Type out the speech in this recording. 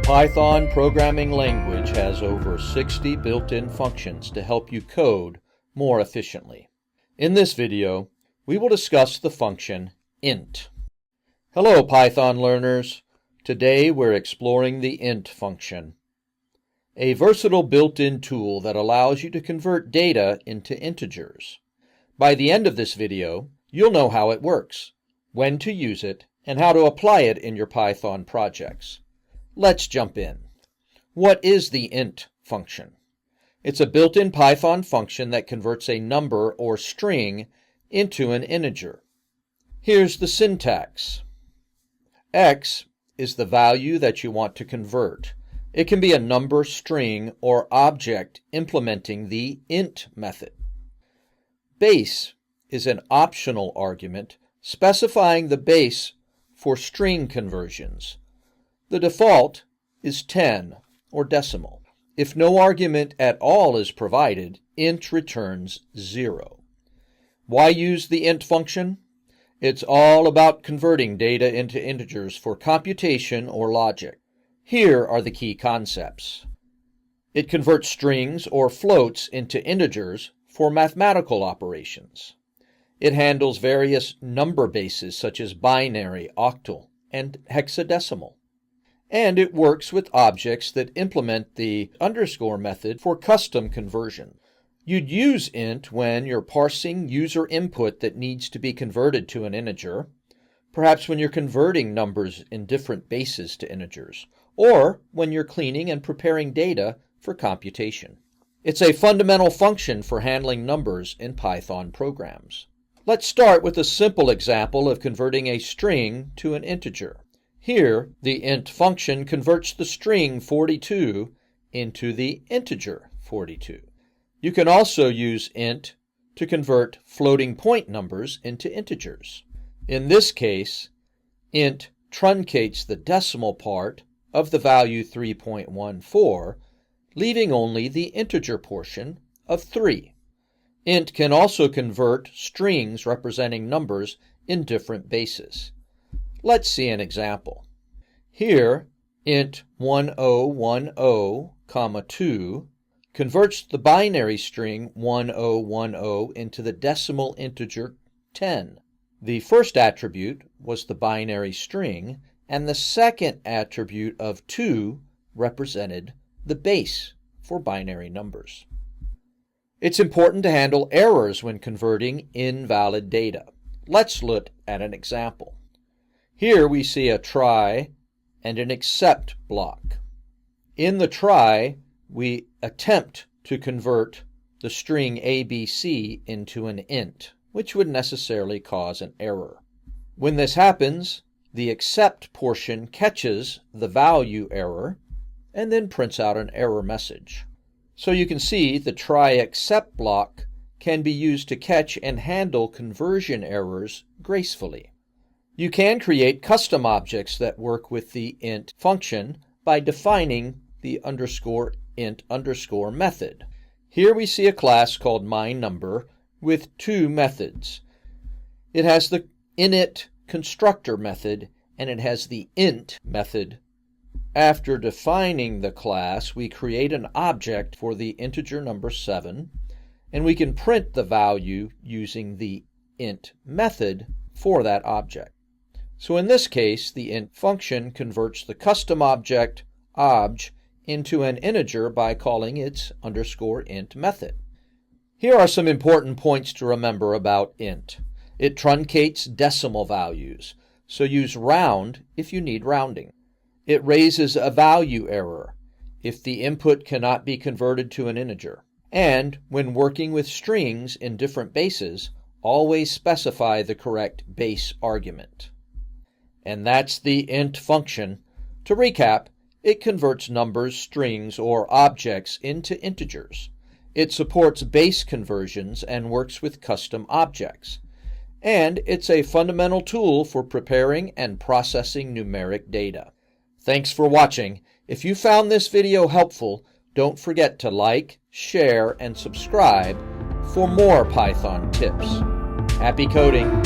Python programming language has over 60 built-in functions to help you code more efficiently. In this video, we will discuss the function int. Hello Python learners. Today we're exploring the int function, a versatile built-in tool that allows you to convert data into integers. By the end of this video, you'll know how it works, when to use it, and how to apply it in your Python projects. Let's jump in. What is the int function? It's a built-in Python function that converts a number or string into an integer. Here's the syntax. X is the value that you want to convert. It can be a number, string, or object implementing the int method. Base is an optional argument specifying the base for string conversions. The default is 10 or decimal. If no argument at all is provided, int returns 0. Why use the int function? It's all about converting data into integers for computation or logic. Here are the key concepts. It converts strings or floats into integers for mathematical operations. It handles various number bases such as binary, octal, and hexadecimal. And it works with objects that implement the underscore method for custom conversion. You'd use int when you're parsing user input that needs to be converted to an integer, perhaps when you're converting numbers in different bases to integers, or when you're cleaning and preparing data for computation. It's a fundamental function for handling numbers in Python programs. Let's start with a simple example of converting a string to an integer. Here, the int function converts the string 42 into the integer 42. You can also use int to convert floating point numbers into integers. In this case, int truncates the decimal part of the value 3.14, leaving only the integer portion of 3. Int can also convert strings representing numbers in different bases. Let's see an example. Here, int 1010, 2 converts the binary string 1010 into the decimal integer 10. The first attribute was the binary string, and the second attribute of 2 represented the base for binary numbers. It's important to handle errors when converting invalid data. Let's look at an example. Here we see a try and an except block. In the try, we attempt to convert the string ABC into an int, which would necessarily cause an error. When this happens, the except portion catches the value error and then prints out an error message. So you can see the try except block can be used to catch and handle conversion errors gracefully. You can create custom objects that work with the int function by defining the int underscore method. Here we see a class called myNumber with two methods. It has the init constructor method and it has the int method. After defining the class, we create an object for the integer number 7, and we can print the value using the int method for that object. So in this case, the int function converts the custom object, obj, into an integer by calling its _int method. Here are some important points to remember about int. It truncates decimal values, so use round if you need rounding. It raises a value error if the input cannot be converted to an integer. And when working with strings in different bases, always specify the correct base argument. And that's the int function. To recap, it converts numbers, strings, or objects into integers. It supports base conversions and works with custom objects. And it's a fundamental tool for preparing and processing numeric data. Thanks for watching. If you found this video helpful, don't forget to like, share, and subscribe for more Python tips. Happy coding!